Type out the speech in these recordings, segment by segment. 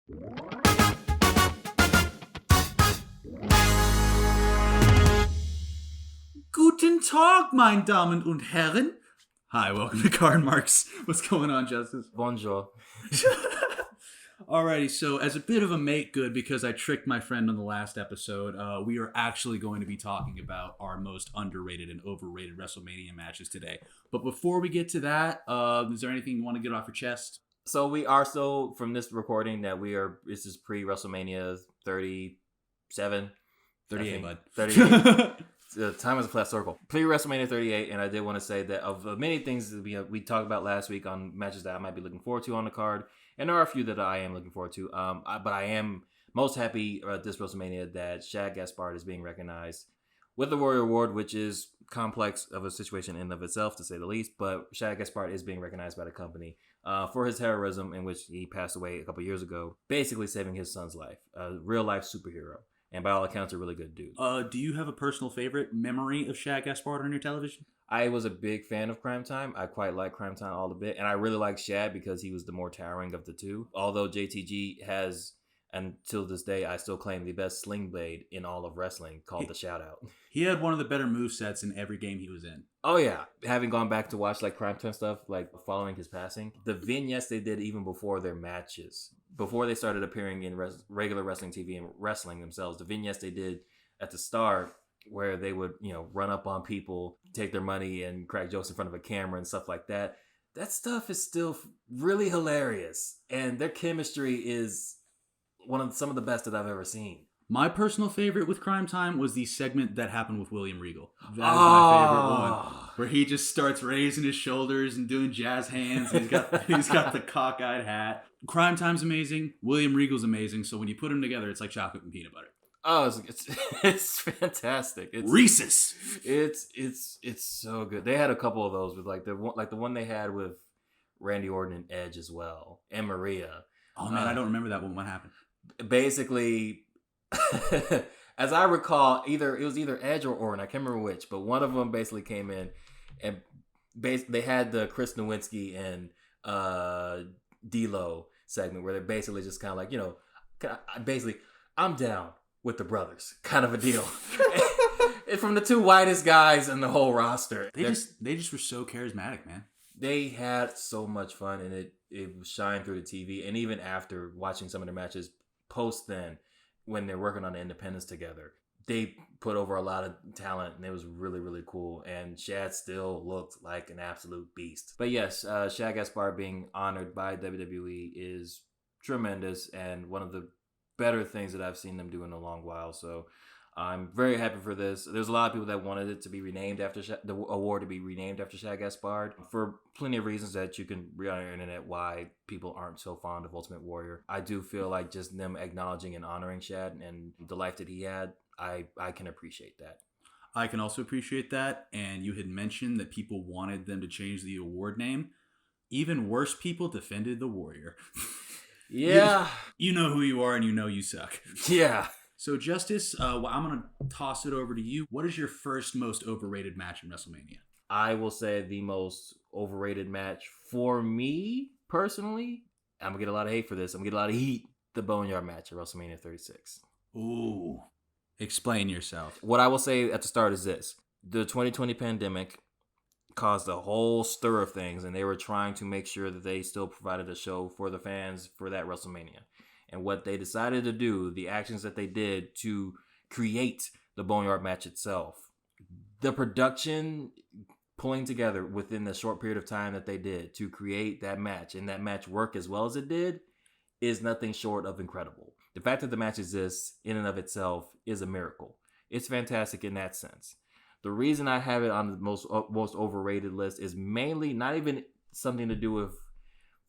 Guten Tag, meine Damen und Herren. Hi, welcome to Card Marks. What's going on, Justice? Bonjour. Alrighty, so as a bit of a make good, because I tricked my friend on the last episode, we are actually going to be talking about our most underrated and overrated WrestleMania matches today. But before we get to that, is there anything you want to get off your chest? So we are still, from this recording, this is pre-WrestleMania 37. 38, bud. 38. The time is a flat circle. Pre-WrestleMania 38, and I did want to say that of the many things that we talked about last week on matches that I might be looking forward to on the card, and there are a few that I am looking forward to, but I am most happy at this WrestleMania that Shad Gaspard is being recognized with the Warrior Award, which is complex of a situation in and of itself, to say the least, but Shad Gaspard is being recognized by the company for his heroism, in which he passed away a couple years ago, basically saving his son's life. A real-life superhero. And by all accounts, a really good dude. Do you have a personal favorite memory of Shad Gaspard on your television? I was a big fan of Crime Time. I quite like Crime Time all a bit. And I really like Shad because he was the more towering of the two. Although JTG has, until this day, I still claim the best sling blade in all of wrestling, called the Shoutout. He had one of the better movesets in every game he was in. Oh, yeah. Having gone back to watch like Crime Time stuff, like following his passing, the vignettes they did even before their matches, before they started appearing in regular wrestling TV and wrestling themselves, the vignettes they did at the start where they would, run up on people, take their money and crack jokes in front of a camera and stuff like that. That stuff is still really hilarious. And their chemistry is some of the best that I've ever seen. My personal favorite with Crime Time was the segment that happened with William Regal. That is my favorite one, where he just starts raising his shoulders and doing jazz hands. He's got the cockeyed hat. Crime Time's amazing. William Regal's amazing. So when you put them together, it's like chocolate and peanut butter. Oh, it's fantastic. It's Reese's. It's so good. They had a couple of those with the one they had with Randy Orton and Edge as well, and Maria. Oh man, I don't remember that one. What happened? Basically, as I recall, it was either Edge or Orton. I can't remember which, but one of them basically came in and they had the Chris Nowinski and D-Lo segment where they're basically just kind of like, I'm down with the brothers kind of a deal. It's from the two whitest guys in the whole roster. They just were so charismatic, man. They had so much fun, and it shined through the TV. And even after watching some of their matches post then, when they're working on the independence together, they put over a lot of talent, and it was really, really cool. And Shad still looked like an absolute beast. But yes, Shad Gaspard being honored by WWE is tremendous, and one of the better things that I've seen them do in a long while. So I'm very happy for this. There's a lot of people that wanted it to be renamed after the award to be renamed after Shad Gaspard for plenty of reasons that you can read on the internet why people aren't so fond of Ultimate Warrior. I do feel like just them acknowledging and honoring Shad and the life that he had, I can appreciate that. I can also appreciate that. And you had mentioned that people wanted them to change the award name. Even worse people defended the Warrior. Yeah. You know who you are and you know you suck. Yeah. So, Justice, I'm going to toss it over to you. What is your first most overrated match in WrestleMania? I will say the most overrated match for me, personally, I'm going to get a lot of hate for this. I'm going to get a lot of heat. The Boneyard match at WrestleMania 36. Ooh. Explain yourself. What I will say at the start is this. The 2020 pandemic caused a whole stir of things, and they were trying to make sure that they still provided a show for the fans for that WrestleMania. And what they decided to do, the actions that they did to create the Boneyard match itself, the production pulling together within the short period of time that they did to create that match and that match work as well as it did is nothing short of incredible. The fact that the match exists in and of itself is a miracle. It's fantastic in that sense. The reason I have it on the most overrated list is mainly not even something to do with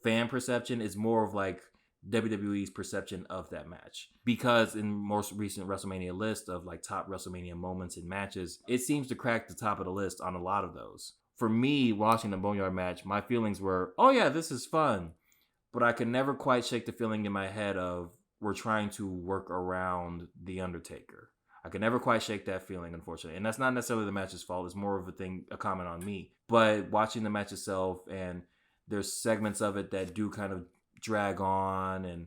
fan perception. It's more of like WWE's perception of that match. Because in most recent WrestleMania list of like top WrestleMania moments and matches, it seems to crack the top of the list on a lot of those. For me, watching the Boneyard match, my feelings were, oh yeah, this is fun. But I could never quite shake the feeling in my head of we're trying to work around The Undertaker. I could never quite shake that feeling, unfortunately. And that's not necessarily the match's fault. It's more of a comment on me. But watching the match itself, and there's segments of it that do kind of drag on, and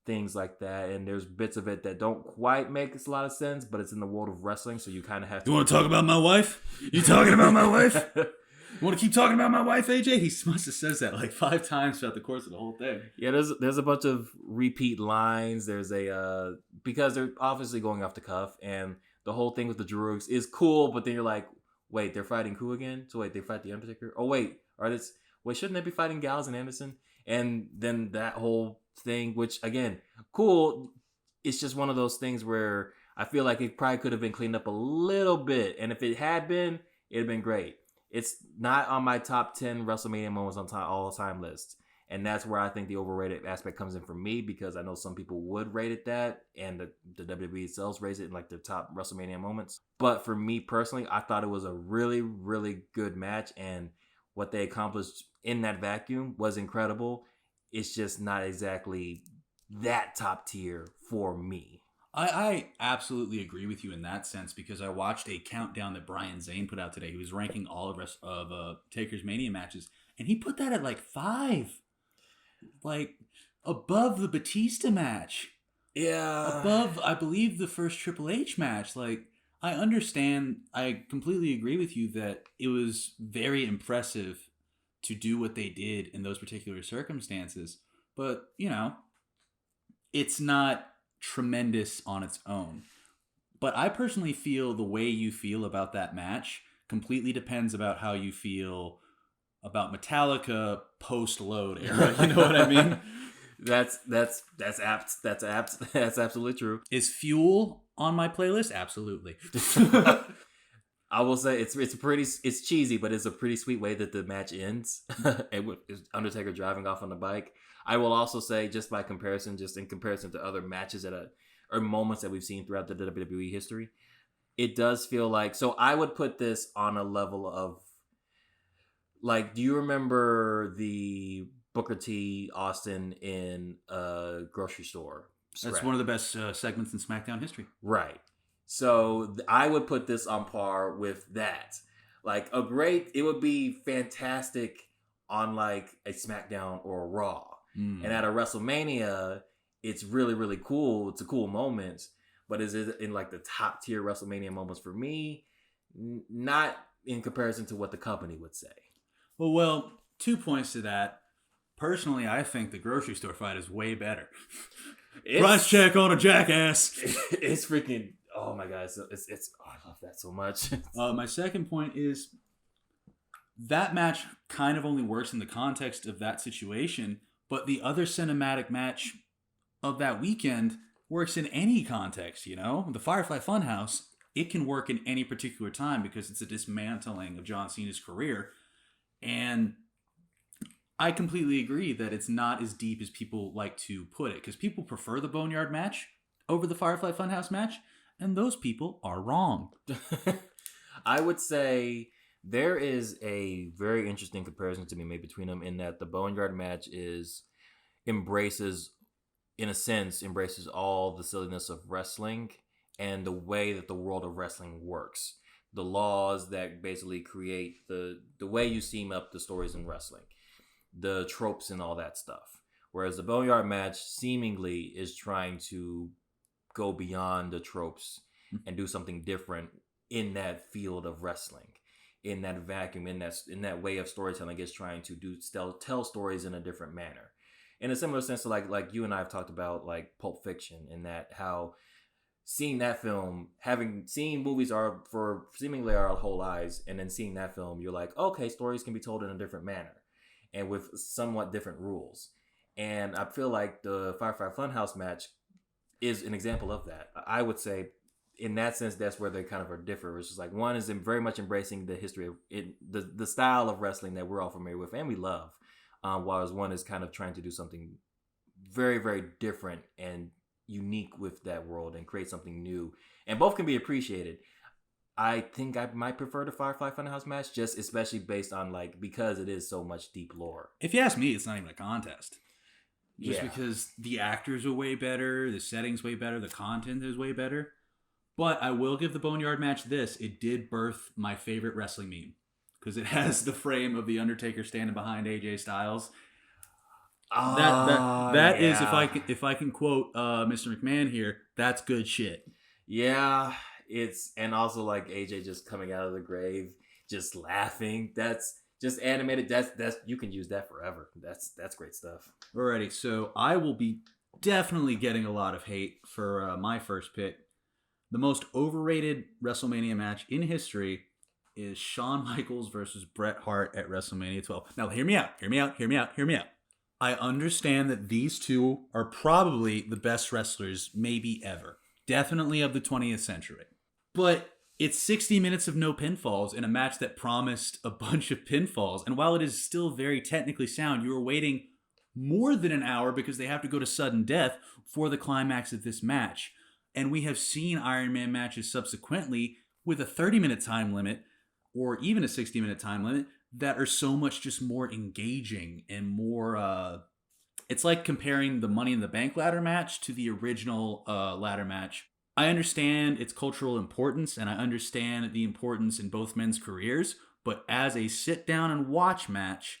things like that. And there's bits of it that don't quite make a lot of sense, but it's in the world of wrestling, so you kind of have to... You want to talk about my wife? You talking about my wife? You want to keep talking about my wife, AJ? He must have says that like 5 times throughout the course of the whole thing. Yeah, there's a bunch of repeat lines. There's because they're obviously going off the cuff, and the whole thing with the Druids is cool, but then you're like, wait, they're fighting who again? So wait, they fight the Undertaker? Oh wait, shouldn't they be fighting Gallows and Anderson? And then that whole thing, which again, cool. It's just one of those things where I feel like it probably could have been cleaned up a little bit, and if it had been, it'd have been great. It's not on my top 10 WrestleMania moments on all-time list. And that's where I think the overrated aspect comes in for me, because I know some people would rate it that, and the WWE itself rates it in like their top WrestleMania moments. But for me personally, I thought it was a really, really good match, and what they accomplished in that vacuum was incredible. It's just not exactly that top tier for me. I absolutely agree with you in that sense, because I watched a countdown that Brian Zane put out today. He was ranking all of Taker's Mania matches, and he put that at like 5. Like, above the Batista match. Yeah. Above, I believe, the first Triple H match. Like, I understand, I completely agree with you that it was very impressive to do what they did in those particular circumstances. But, you know, it's not tremendous on its own. But I personally feel the way you feel about that match completely depends about how you feel about Metallica post-load era. You know what I mean? That's apt. That's apt. That's absolutely true. Is Fuel on my playlist? Absolutely. I will say it's cheesy, but it's a pretty sweet way that the match ends. With Undertaker driving off on the bike. I will also say, just in comparison to other matches or moments that we've seen throughout the WWE history, it does feel like, so I would put this on a level of, like, do you remember the Booker T Austin in a grocery store? That's one of the best segments in SmackDown history. Right. So I would put this on par with that. Like, it would be fantastic on like a SmackDown or a Raw. And at a WrestleMania, it's really, really cool. It's a cool moment. But is it in like the top tier WrestleMania moments for me? Not in comparison to what the company would say. Well, 2 points to that. Personally, I think the grocery store fight is way better. Price check on a jackass. It's freaking, oh my God. I love that so much. My second point is that match kind of only works in the context of that situation, but the other cinematic match of that weekend works in any context, you know? The Firefly Funhouse, it can work in any particular time because it's a dismantling of John Cena's career. And I completely agree that it's not as deep as people like to put it, because people prefer the Boneyard match over the Firefly Funhouse match, and those people are wrong. I would say there is a very interesting comparison to be made between them, in that the Boneyard match embraces all the silliness of wrestling and the way that the world of wrestling works. The laws that basically create the way you seam up the stories in wrestling, the tropes and all that stuff. Whereas the Boneyard match seemingly is trying to go beyond the tropes and do something different in that field of wrestling, in that vacuum, in that way of storytelling. Is trying to tell stories in a different manner, in a similar sense to like you and I have talked about, like Pulp Fiction, and that how seeing that film, having seen movies for seemingly our whole lives, and then seeing that film, you're like, okay, stories can be told in a different manner and with somewhat different rules. And I feel like the Firefly Funhouse match is an example of that. I would say, in that sense, that's where they kind of are different. It's just like, one is very much embracing the history of it, the style of wrestling that we're all familiar with and we love, whereas one is kind of trying to do something very, very different and unique with that world and create something new. And both can be appreciated. I think I might prefer the Firefly Funhouse match, just especially based on because it is so much deep lore. If you ask me, it's not even a contest. Just because the actors are way better, the setting's way better, the content is way better. But I will give the Boneyard match this. It did birth my favorite wrestling meme, because it has the frame of The Undertaker standing behind AJ Styles. That is, Yeah. if I can quote Mr. McMahon here, that's good shit. Yeah, it's and also like AJ just coming out of the grave, just laughing. That's just animated. That's you can use that forever. That's great stuff. Alrighty, so I will be definitely getting a lot of hate for my first pick. The most overrated WrestleMania match in history is Shawn Michaels versus Bret Hart at WrestleMania 12. Now, hear me out, hear me out, hear me out, hear me out. I understand that these two are probably the best wrestlers, maybe ever. Definitely of the 20th century. But it's 60 minutes of no pinfalls in a match that promised a bunch of pinfalls. And while it is still very technically sound, you are waiting more than an hour because they have to go to sudden death for the climax of this match. And we have seen Iron Man matches subsequently with a 30-minute time limit or even a 60-minute time limit that are so much just more engaging and more. It's like comparing the Money in the Bank ladder match to the original ladder match. I understand its cultural importance and I understand the importance in both men's careers, but as a sit down and watch match,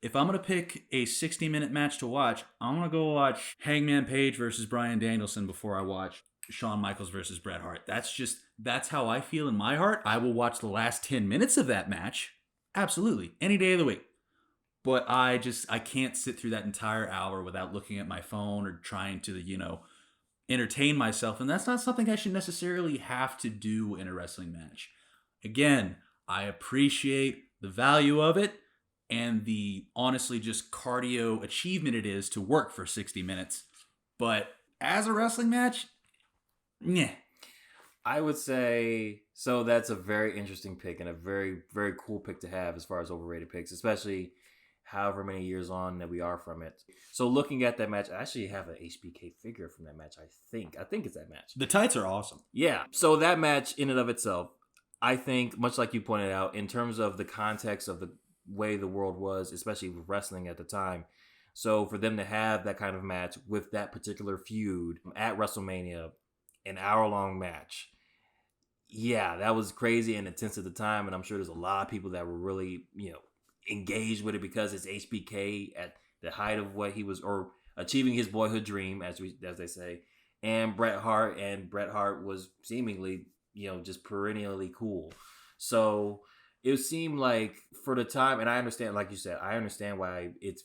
if I'm going to pick a 60-minute match to watch, I'm going to go watch Hangman Page versus Bryan Danielson before I watch Shawn Michaels versus Bret Hart. That's how I feel in my heart. I will watch the last 10 minutes of that match. Absolutely. Any day of the week. But I can't sit through that entire hour without looking at my phone or trying to, entertain myself. And that's not something I should necessarily have to do in a wrestling match. Again, I appreciate the value of it and the honestly just cardio achievement it is to work for 60 minutes. But as a wrestling match, yeah. I would say so. That's a very interesting pick and a very, very cool pick to have as far as overrated picks, especially however many years on that we are from it. So looking at that match, I actually have an HBK figure from that match. I think it's that match. The tights are awesome. Yeah. So that match in and of itself, I think, much like you pointed out, in terms of the context of the way the world was, especially with wrestling at the time. So for them to have that kind of match with that particular feud at WrestleMania, an hour-long match, yeah, that was crazy and intense at the time. And I'm sure there's a lot of people that were really, engaged with it because it's HBK at the height of what he was, or achieving his boyhood dream, as they say, and Bret Hart was seemingly, just perennially cool. So it seemed like for the time, and I understand, like you said, I understand why it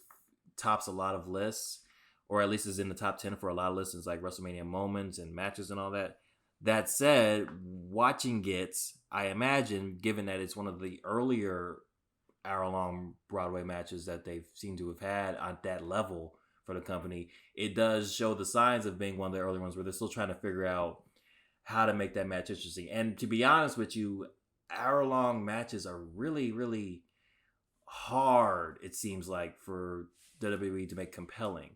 tops a lot of lists, or at least is in the top 10 for a lot of lists, like WrestleMania moments and matches and all that. That said, watching it, I imagine, given that it's one of the earlier hour-long Broadway matches that they seem to have had on that level for the company, it does show the signs of being one of the early ones where they're still trying to figure out how to make that match interesting. And to be honest with you, hour-long matches are really, really hard, it seems like, for WWE to make compelling.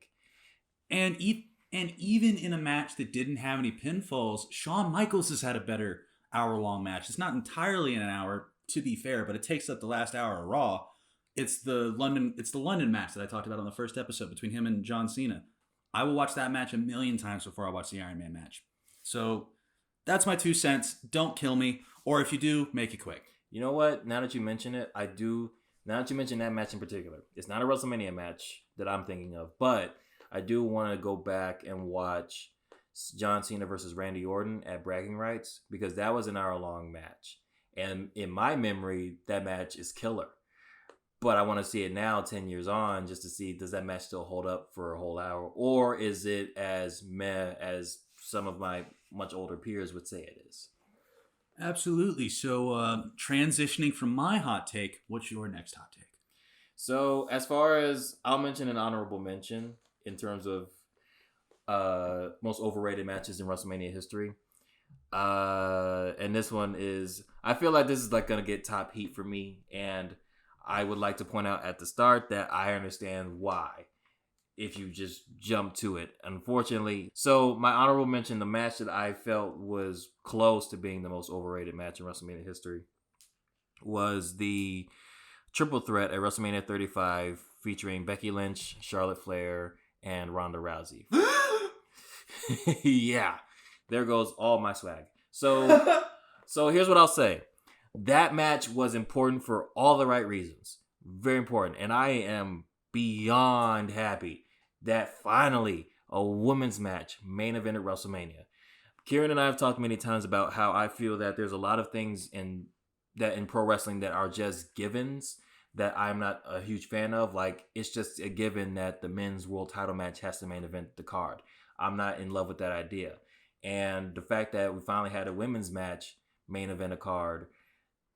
And even in a match that didn't have any pinfalls, Shawn Michaels has had a better hour-long match. It's not entirely in an hour, to be fair, but it takes up the last hour of Raw. It's the London match that I talked about on the first episode between him and John Cena. I will watch that match a million times before I watch the Iron Man match. So that's my 2 cents. Don't kill me. Or if you do, make it quick. You know what? Now that you mention it, now that you mention that match in particular, it's not a WrestleMania match that I'm thinking of, but I do want to go back and watch John Cena versus Randy Orton at Bragging Rights, because that was an hour-long match. And in my memory, that match is killer. But I want to see it now, 10 years on, just to see, does that match still hold up for a whole hour? Or is it as meh as some of my much older peers would say it is? Absolutely. So transitioning from my hot take, what's your next hot take? So as far as, I'll mention an honorable mention in terms of most overrated matches in WrestleMania history. And this one is, I feel like this is like going to get top heat for me. And I would like to point out at the start that I understand why, if you just jump to it, unfortunately. So my honorable mention, the match that I felt was close to being the most overrated match in WrestleMania history, was the triple threat at WrestleMania 35 featuring Becky Lynch, Charlotte Flair, and Ronda Rousey. Yeah. There goes all my swag. So here's what I'll say. That match was important for all the right reasons. Very important. And I am beyond happy that finally a women's match main event at WrestleMania. Kieran and I have talked many times about how I feel that there's a lot of things in pro wrestling that are just givens that I'm not a huge fan of. Like, it's just a given that the men's world title match has to main event the card. I'm not in love with that idea. And the fact that we finally had a women's match main event a card,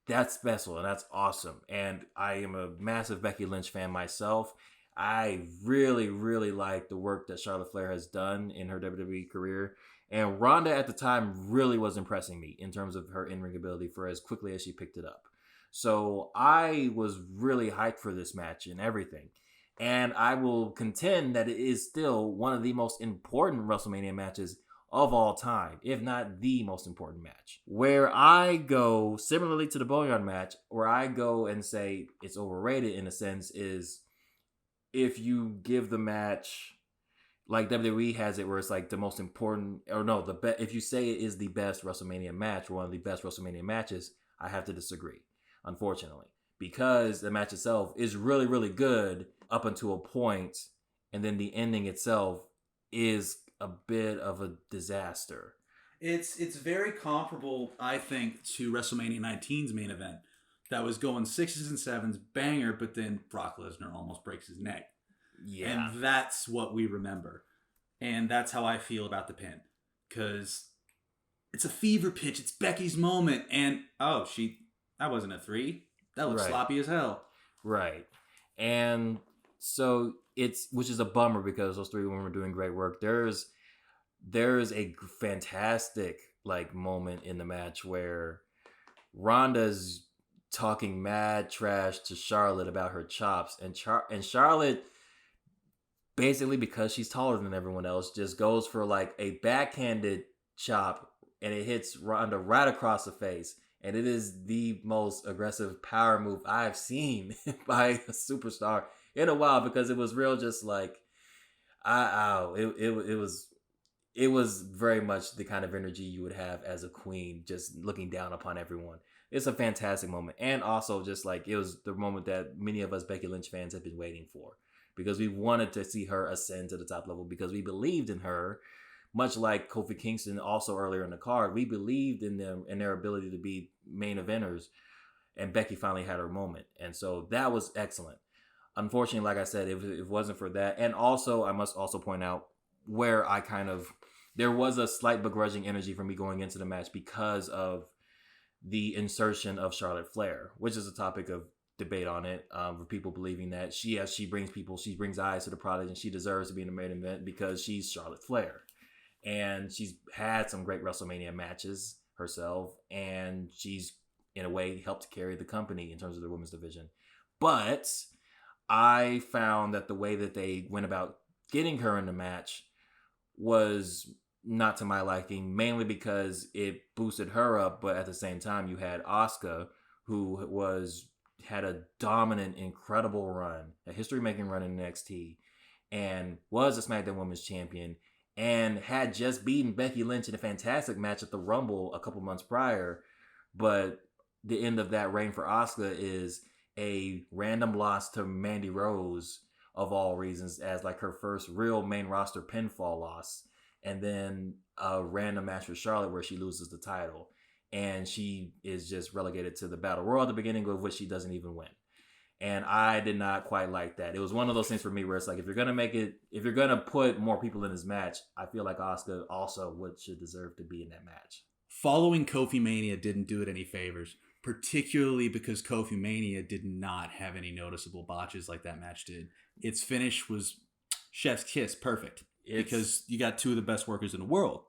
that's special and that's awesome. And I am a massive Becky Lynch fan myself. I really, really like the work that Charlotte Flair has done in her WWE career. And Ronda at the time really was impressing me in terms of her in-ring ability for as quickly as she picked it up. So I was really hyped for this match and everything. And I will contend that it is still one of the most important WrestleMania matches of all time, if not the most important match. Where I go, similarly to the Boneyard match, where I go and say it's overrated in a sense is if you give the match, like WWE has it, where it's like the most important, or no, if you say it is the best WrestleMania match or one of the best WrestleMania matches, I have to disagree, unfortunately, because the match itself is really, really good up until a point, and then the ending itself is a bit of a disaster. It's very comparable, I think, to WrestleMania 19's main event. That was going 6s and 7s, banger, but then Brock Lesnar almost breaks his neck. Yeah. And that's what we remember. And that's how I feel about the pin. Because it's a fever pitch. It's Becky's moment. And, that wasn't a 3. That looks sloppy as hell. Right. And so which is a bummer because those 3 women were doing great work. There's a fantastic moment in the match where Ronda's talking mad trash to Charlotte about her chops, and Charlotte, basically because she's taller than everyone else, just goes for a backhanded chop, and it hits Ronda right across the face. And it is the most aggressive power move I've seen by a superstar in a while, because it was real, just it was very much the kind of energy you would have as a queen, just looking down upon everyone. It's a fantastic moment. And also just it was the moment that many of us Becky Lynch fans have been waiting for, because we wanted to see her ascend to the top level, because we believed in her, much like Kofi Kingston also earlier in the card. We believed in them and their ability to be main eventers, and Becky finally had her moment. And so that was excellent. Unfortunately, like I said, if it wasn't for that, and also I must also point out where there was a slight begrudging energy for me going into the match because of the insertion of Charlotte Flair, which is a topic of debate on it, for people believing that she brings eyes to the product, and she deserves to be in the main event because she's Charlotte Flair. And she's had some great WrestleMania matches herself, and she's, in a way, helped carry the company in terms of the women's division. But I found that the way that they went about getting her in the match was not to my liking, mainly because it boosted her up, but at the same time you had Asuka, who had a dominant, incredible run, a history-making run in NXT, and was a SmackDown Women's Champion, and had just beaten Becky Lynch in a fantastic match at the Rumble a couple months prior. But the end of that reign for Asuka is a random loss to Mandy Rose, of all reasons, as her first real main roster pinfall loss. And then a random match with Charlotte where she loses the title. And she is just relegated to the Battle Royal at the beginning, of which she doesn't even win. And I did not quite like that. It was one of those things for me where it's if you're going to put more people in this match, I feel like Asuka also should deserve to be in that match. Following Kofi Mania didn't do it any favors, particularly because Kofi Mania did not have any noticeable botches like that match did. Its finish was chef's kiss, perfect. Because you got 2 of the best workers in the world.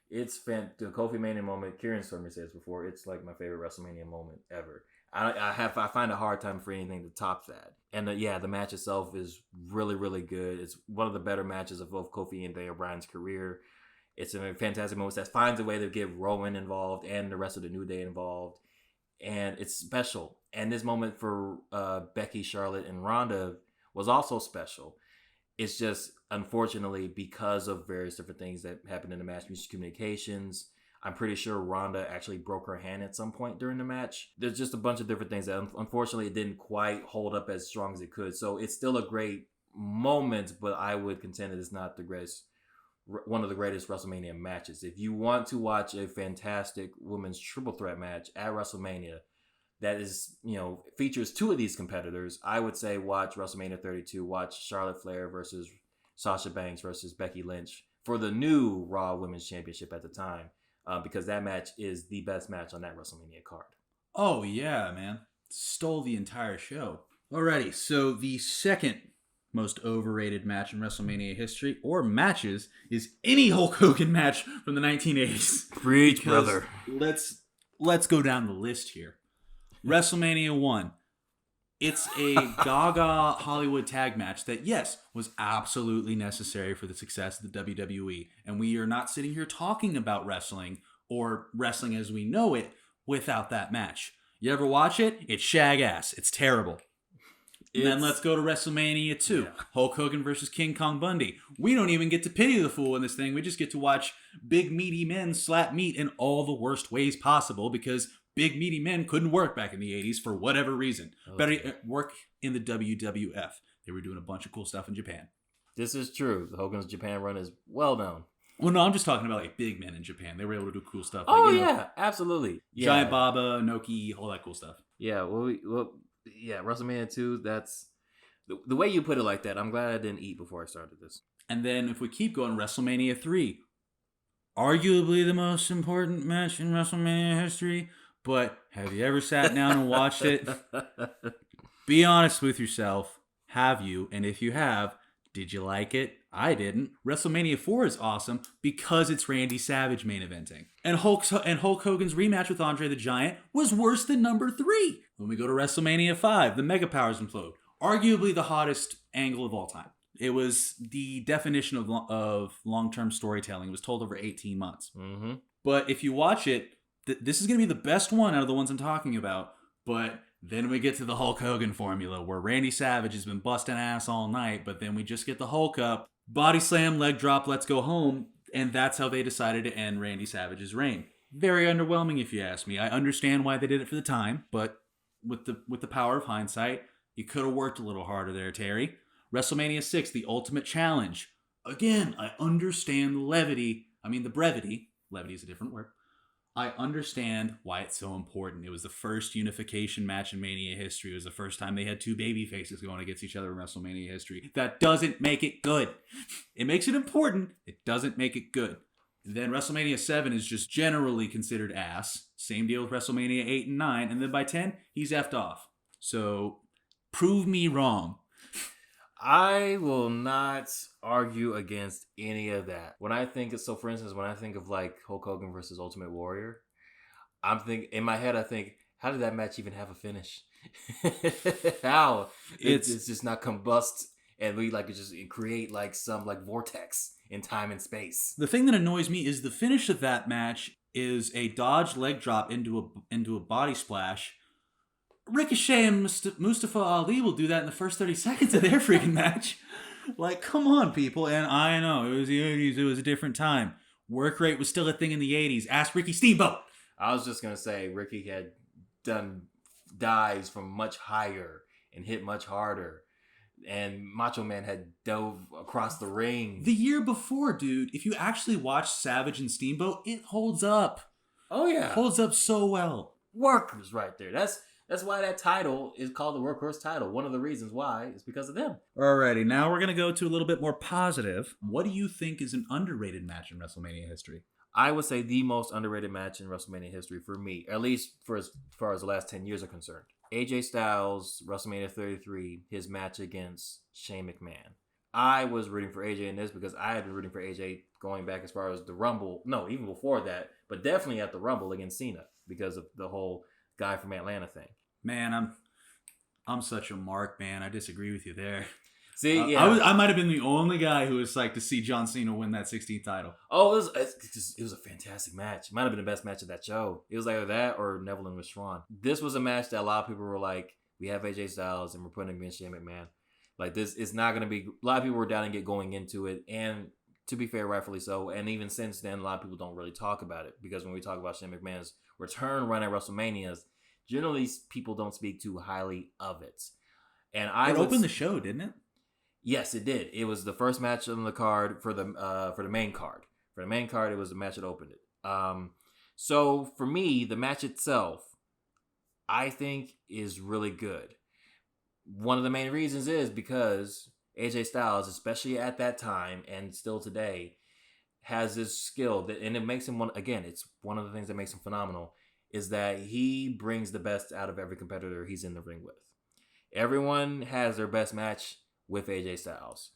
It's the Kofi Mania moment. Kieran's heard me say this before. It's my favorite WrestleMania moment ever. I find a hard time for anything to top that. And the match itself is really, really good. It's one of the better matches of both Kofi and Daniel Bryan's career. It's a fantastic moment that finds a way to get Roman involved and the rest of the New Day involved. And it's special. And this moment for Becky, Charlotte, and Ronda was also special. It's just, unfortunately, because of various different things that happened in the match, miscommunications. I'm pretty sure Ronda actually broke her hand at some point during the match. There's just a bunch of different things that, unfortunately, it didn't quite hold up as strong as it could. So it's still a great moments, but I would contend that it's not the greatest, one of the greatest WrestleMania matches. If you want to watch a fantastic women's triple threat match at WrestleMania that is, features two of these competitors, I would say watch WrestleMania 32. Watch Charlotte Flair versus Sasha Banks versus Becky Lynch for the new Raw Women's Championship at the time, because that match is the best match on that WrestleMania card. Oh, yeah, man. Stole the entire show. Alrighty, so the second most overrated match in WrestleMania history, or matches, is any Hulk Hogan match from the 1980s. Preach, brother. Let's go down the list here. WrestleMania 1. It's a gaga Hollywood tag match that, yes, was absolutely necessary for the success of the WWE. And we are not sitting here talking about wrestling or wrestling as we know it without that match. You ever watch it? It's shag ass. It's terrible. And then let's go to WrestleMania 2. Yeah. Hulk Hogan versus King Kong Bundy. We don't even get to pity the fool in this thing. We just get to watch big meaty men slap meat in all the worst ways possible because big meaty men couldn't work back in the 80s for whatever reason. Okay. Better work in the WWF. They were doing a bunch of cool stuff in Japan. This is true. The Hogan's Japan run is well known. Well, no, I'm just talking about like big men in Japan. They were able to do cool stuff. Oh, yeah, absolutely. Giant Baba, Inoki, all that cool stuff. Yeah, WrestleMania 2, that's... The way you put it like that, I'm glad I didn't eat before I started this. And then if we keep going, WrestleMania 3. Arguably the most important match in WrestleMania history. But have you ever sat down and watched it? Be honest with yourself. Have you? And if you have, did you like it? I didn't. WrestleMania 4 is awesome because it's Randy Savage main eventing. And Hulk Hogan's rematch with Andre the Giant was worse than number 3. When we go to WrestleMania 5, the Mega Powers implode. Arguably the hottest angle of all time. It was the definition of long-term storytelling. It was told over 18 months. Mm-hmm. But if you watch it, this is going to be the best one out of the ones I'm talking about. But then we get to the Hulk Hogan formula where Randy Savage has been busting ass all night, but then we just get the Hulk up, body slam, leg drop, let's go home. And that's how they decided to end Randy Savage's reign. Very underwhelming if you ask me. I understand why they did it for the time, but with the power of hindsight, you could have worked a little harder there, Terry. WrestleMania 6, the Ultimate Challenge. Again, I understand the brevity. Levity is a different word. I understand why it's so important. It was the first unification match in Mania history. It was the first time they had two baby faces going against each other in WrestleMania history. That doesn't make it good. It makes it important. It doesn't make it good. And then WrestleMania 7 is just generally considered ass. Same deal with WrestleMania 8 and 9. And then by 10, he's effed off. So, prove me wrong. I will not argue against any of that. For instance, when I think of like Hulk Hogan versus Ultimate Warrior, in my head, I think, how did that match even have a finish? How? It's just not combust and we just create like some like vortex in time and space. The thing that annoys me is the finish of that match is a dodge leg drop into a body splash. Ricochet and Mustafa Ali will do that in the first 30 seconds of their freaking match. Like, come on, people. And I know, it was the 80s. It was a different time. Work rate was still a thing in the 80s. Ask Ricky Steamboat. I was just going to say, Ricky had done dives from much higher and hit much harder. And Macho Man had dove across the ring. The year before, dude, if you actually watch Savage and Steamboat, it holds up. Oh, yeah. It holds up so well. Workers right there. That's why that title is called the Workhorse title. One of the reasons why is because of them. Alrighty, now we're going to go to a little bit more positive. What do you think is an underrated match in WrestleMania history? I would say the most underrated match in WrestleMania history for me, at least for as far as the last 10 years are concerned. AJ Styles, WrestleMania 33, his match against Shane McMahon. I was rooting for AJ in this because I had been rooting for AJ going back as far as the Rumble. No, even before that, but definitely at the Rumble against Cena because of the whole guy from Atlanta thing. Man, I'm such a mark, man. I disagree with you there. See, yeah. I might have been the only guy who was psyched to see John Cena win that 16th title. Oh, it was a fantastic match. It might have been the best match of that show. It was either that or Neville and with Shawn. This was a match that a lot of people were like, we have AJ Styles and we're putting him against Shane McMahon. Like, this is not going to be... A lot of people were down and get going into it. And to be fair, rightfully so. And even since then, a lot of people don't really talk about it. Because when we talk about Shane McMahon's return run at WrestleManias, generally people don't speak too highly of it. And it opened the show, didn't it? Yes, it did. It was the first match on the card for the main card. For the main card, it was the match that opened it. So for me, the match itself, I think, is really good. One of the main reasons is because AJ Styles, especially at that time and still today, has this skill that, and it makes him one. Again, it's one of the things that makes him phenomenal. Is that he brings the best out of every competitor he's in the ring with. Everyone has their best match with AJ Styles.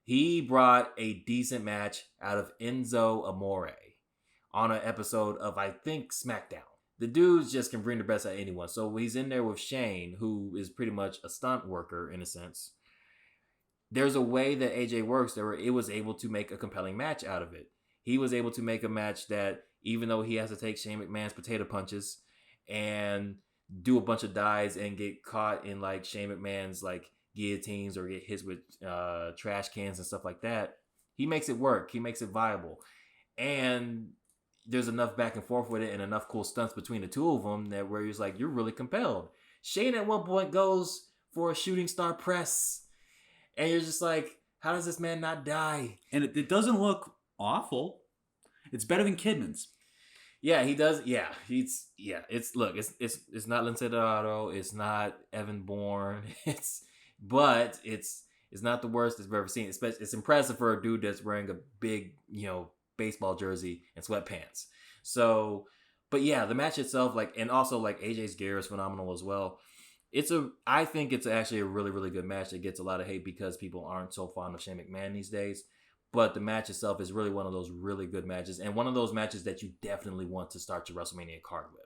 He brought a decent match out of Enzo Amore on an episode of, I think, SmackDown. The dudes just can bring the best out of anyone. So he's in there with Shane, who is pretty much a stunt worker in a sense. There's a way that AJ works that it was able to make a compelling match out of it. He was able to make a match that, even though he has to take Shane McMahon's potato punches and do a bunch of dives and get caught in like Shane McMahon's like guillotines or get hit with trash cans and stuff like that, he makes it work. He makes it viable. And there's enough back and forth with it and enough cool stunts between the two of them that where he's like, you're really compelled. Shane at one point goes for a shooting star press. And you're just like, how does this man not die? And it doesn't look awful. It's better than Kidman's. Yeah, he does. Yeah, it's not Lince Dorado. It's not Evan Bourne. It's not the worst it's ever seen. It's impressive for a dude that's wearing a big, baseball jersey and sweatpants. So, but yeah, the match itself, and also AJ's gear is phenomenal as well. I think it's actually a really, really good match that gets a lot of hate because people aren't so fond of Shane McMahon these days. But the match itself is really one of those really good matches. And one of those matches that you definitely want to start your WrestleMania card with.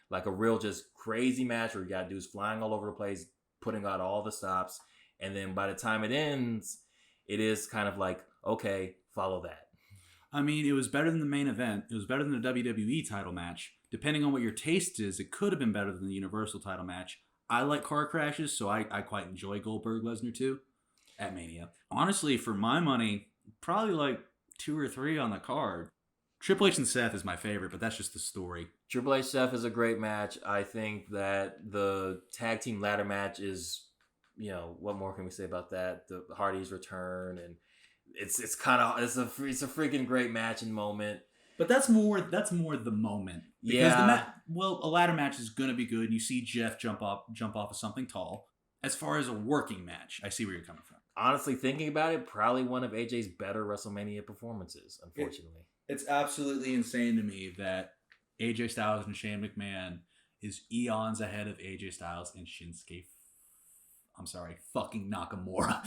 Like a real just crazy match where you got dudes flying all over the place, putting out all the stops. And then by the time it ends, it is kind of like, okay, follow that. I mean, it was better than the main event. It was better than the WWE title match. Depending on what your taste is, it could have been better than the Universal title match. I like car crashes, so I quite enjoy Goldberg-Lesnar too at Mania. Honestly, for my money, probably like 2 or 3 on the card. Triple H and Seth is my favorite, but that's just the story. Triple H Seth is a great match. I think that the tag team ladder match is, what more can we say about that? The Hardys return, and it's a freaking great match and moment. But that's more the moment. Because a ladder match is gonna be good. You see Jeff jump off of something tall. As far as a working match, I see where you're coming from. Honestly, thinking about it, probably one of AJ's better WrestleMania performances, unfortunately. It's absolutely insane to me that AJ Styles and Shane McMahon is eons ahead of AJ Styles and fucking Nakamura.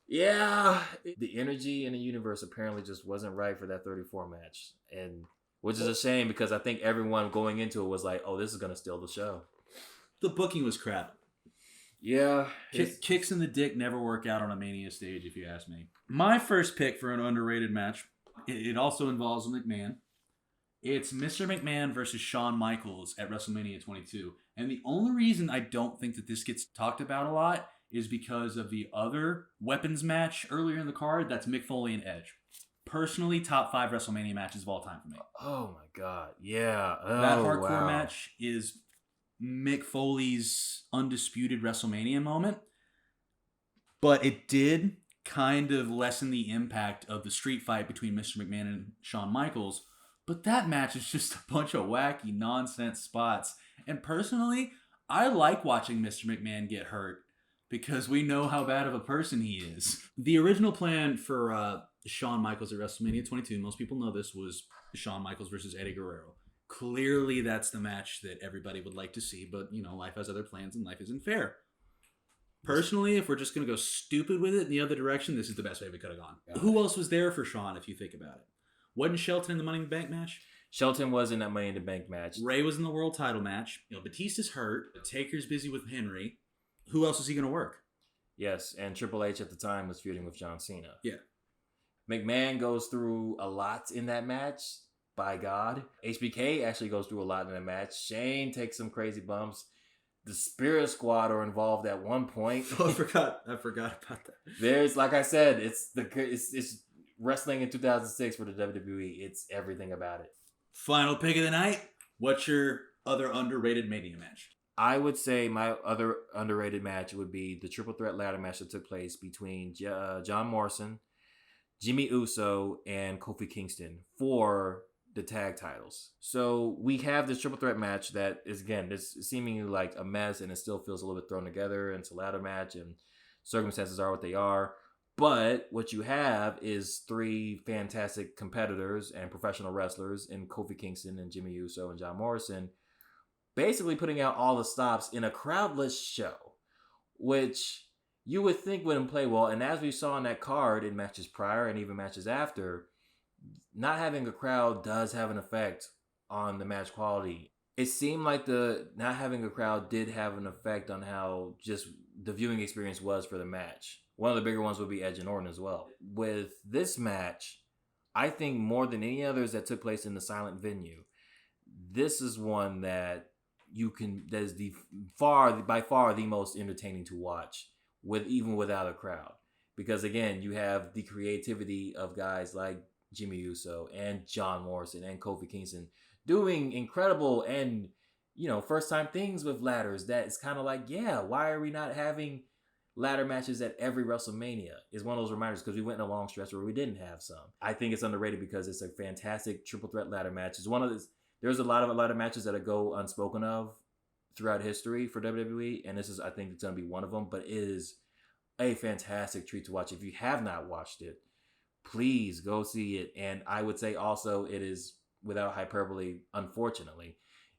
Yeah. The energy in the universe apparently just wasn't right for that 34 match. And which is a shame because I think everyone going into it was like, oh, this is going to steal the show. The booking was crap. Yeah. Kicks in the dick never work out on a Mania stage, if you ask me. My first pick for an underrated match, it also involves a McMahon. It's Mr. McMahon versus Shawn Michaels at WrestleMania 22. And the only reason I don't think that this gets talked about a lot is because of the other weapons match earlier in the card. That's Mick Foley and Edge. Personally, top 5 WrestleMania matches of all time for me. Oh my God. Yeah. That hardcore match is Mick Foley's undisputed WrestleMania moment. But it did kind of lessen the impact of the street fight between Mr. McMahon and Shawn Michaels. But that match is just a bunch of wacky nonsense spots. And personally, I like watching Mr. McMahon get hurt because we know how bad of a person he is. The original plan for Shawn Michaels at WrestleMania 22, most people know this, was Shawn Michaels versus Eddie Guerrero. Clearly, that's the match that everybody would like to see, but, life has other plans and life isn't fair. Personally, if we're just going to go stupid with it in the other direction, this is the best way we could have gone. Who else was there for Shawn, if you think about it? Wasn't Shelton in the Money in the Bank match? Shelton was in that Money in the Bank match. Ray was in the world title match. Batista's hurt. Taker's busy with Henry. Who else is he going to work? Yes, and Triple H at the time was feuding with John Cena. Yeah. McMahon goes through a lot in that match. By God. HBK actually goes through a lot in the match. Shane takes some crazy bumps. The Spirit Squad are involved at one point. Oh, I forgot about that. There's, like I said, it's wrestling in 2006 for the WWE. It's everything about it. Final pick of the night. What's your other underrated Mania match? I would say my other underrated match would be the triple threat ladder match that took place between John Morrison, Jimmy Uso, and Kofi Kingston for the tag titles. So we have this triple threat match that is, again, this seemingly like a mess, and it still feels a little bit thrown together. And it's a ladder match, and circumstances are what they are. But what you have is three fantastic competitors and professional wrestlers in Kofi Kingston and Jimmy Uso and John Morrison, basically putting out all the stops in a crowdless show, which you would think wouldn't play well. And as we saw in that card in matches prior and even matches after, not having a crowd does have an effect on the match quality. It seemed like the not having a crowd did have an effect on how just the viewing experience was for the match. One of the bigger ones would be Edge and Orton as well. With this match, I think more than any others that took place in the silent venue, this is one that that is by far the most entertaining to watch even without a crowd. Because again, you have the creativity of guys like Jimmy Uso and John Morrison and Kofi Kingston doing incredible and, first time things with ladders that is kind of like, yeah, why are we not having ladder matches at every WrestleMania? Is one of those reminders, because we went in a long stretch where we didn't have some. I think it's underrated because it's a fantastic triple threat ladder match. It's one of those. There's a lot of matches that go unspoken of throughout history for WWE, and I think it's going to be one of them, but it is a fantastic treat to watch. If you have not watched it, please go see it. And I would say also it is, without hyperbole, unfortunately,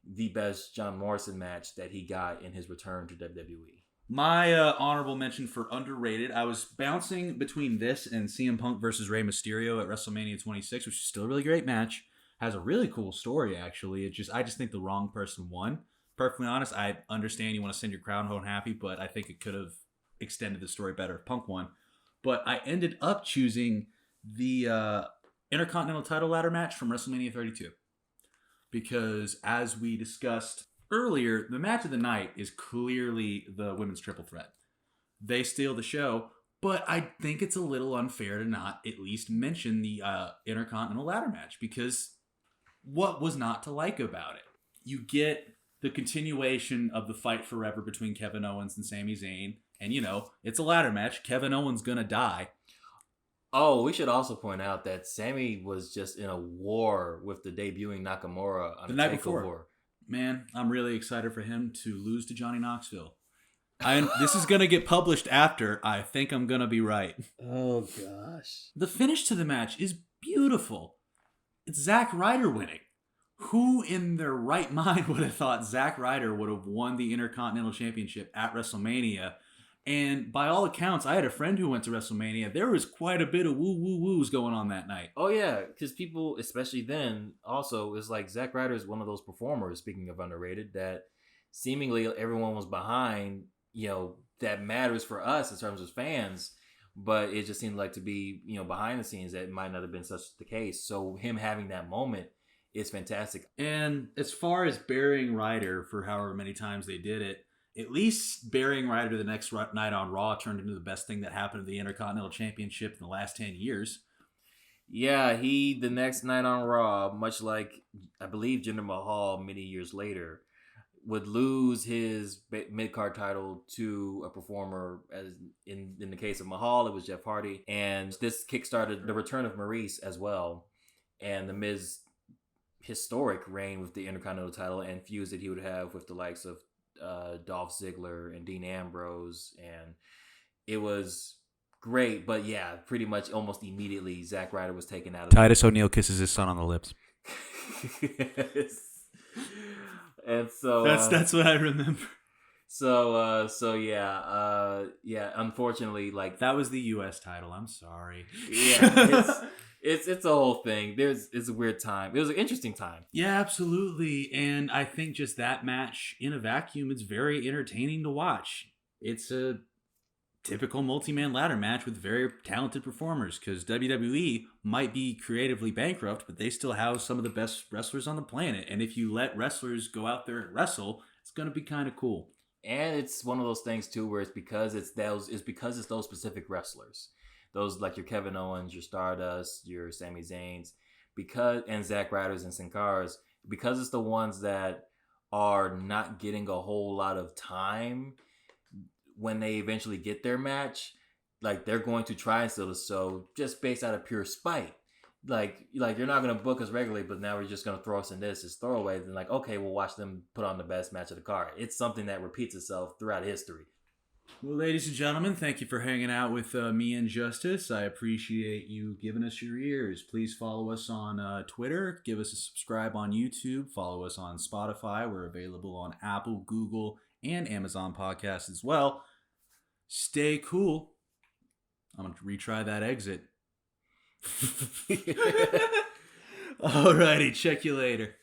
the best John Morrison match that he got in his return to WWE. My honorable mention for underrated, I was bouncing between this and CM Punk versus Rey Mysterio at WrestleMania 26, which is still a really great match. Has a really cool story, actually. I just think the wrong person won. Perfectly honest, I understand you want to send your crowd home happy, but I think it could have extended the story better if Punk won. But I ended up choosing the Intercontinental title ladder match from WrestleMania 32. Because as we discussed earlier, the match of the night is clearly the women's triple threat. They steal the show, but I think it's a little unfair to not at least mention the Intercontinental ladder match, because what was not to like about it? You get the continuation of the fight forever between Kevin Owens and Sami Zayn, and it's a ladder match. Kevin Owens gonna die. Oh, we should also point out that Sami was just in a war with the debuting Nakamura on the a night takeover. Before. Man, I'm really excited for him to lose to Johnny Knoxville. This is going to get published after. I think I'm going to be right. Oh, gosh. The finish to the match is beautiful. It's Zack Ryder winning. Who in their right mind would have thought Zack Ryder would have won the Intercontinental Championship at WrestleMania? And by all accounts, I had a friend who went to WrestleMania. There was quite a bit of woo-woo-woos going on that night. Oh, yeah, because people, especially then, also, is like Zack Ryder is one of those performers, speaking of underrated, that seemingly everyone was behind, that matters for us in terms of fans, but it just seemed like to be, behind the scenes that might not have been such the case. So him having that moment is fantastic. And as far as burying Ryder for however many times they did it, at least burying Ryder the next night on Raw turned into the best thing that happened to the Intercontinental Championship in the last 10 years. Yeah, the next night on Raw, much like, I believe, Jinder Mahal many years later, would lose his mid-card title to a performer. As in the case of Mahal, it was Jeff Hardy. And this kickstarted the return of Maurice as well. And the Miz historic reign with the Intercontinental title and feuds that he would have with the likes of Dolph Ziggler and Dean Ambrose, and it was great. But yeah, pretty much almost immediately Zack Ryder was taken out of Titus O'Neil kisses his son on the lips. And so that's what I remember. So unfortunately, like, that was the US title. I'm sorry. Yeah, it's a whole thing. It's a weird time. It was an interesting time. Yeah, absolutely. And I think just that match in a vacuum, it's very entertaining to watch. It's a typical multi-man ladder match with very talented performers, because WWE might be creatively bankrupt, but they still house some of the best wrestlers on the planet. And if you let wrestlers go out there and wrestle, it's going to be kind of cool. And it's one of those things too, where it's because it's those specific wrestlers. Those like your Kevin Owens, your Stardust, your Sami Zayns, and Zack Ryder's and Sin Cara's, because it's the ones that are not getting a whole lot of time when they eventually get their match. Like, they're going to try and steal the show just based out of pure spite. Like you're not going to book us regularly, but now we're just going to throw us in this as throwaway. Then like, okay, we'll watch them put on the best match of the card. It's something that repeats itself throughout history. Well, ladies and gentlemen, thank you for hanging out with me and Justice. I appreciate you giving us your ears. Please follow us on Twitter. Give us a subscribe on YouTube. Follow us on Spotify. We're available on Apple, Google, and Amazon podcasts as well. Stay cool. I'm going to retry that exit. Alrighty, check you later.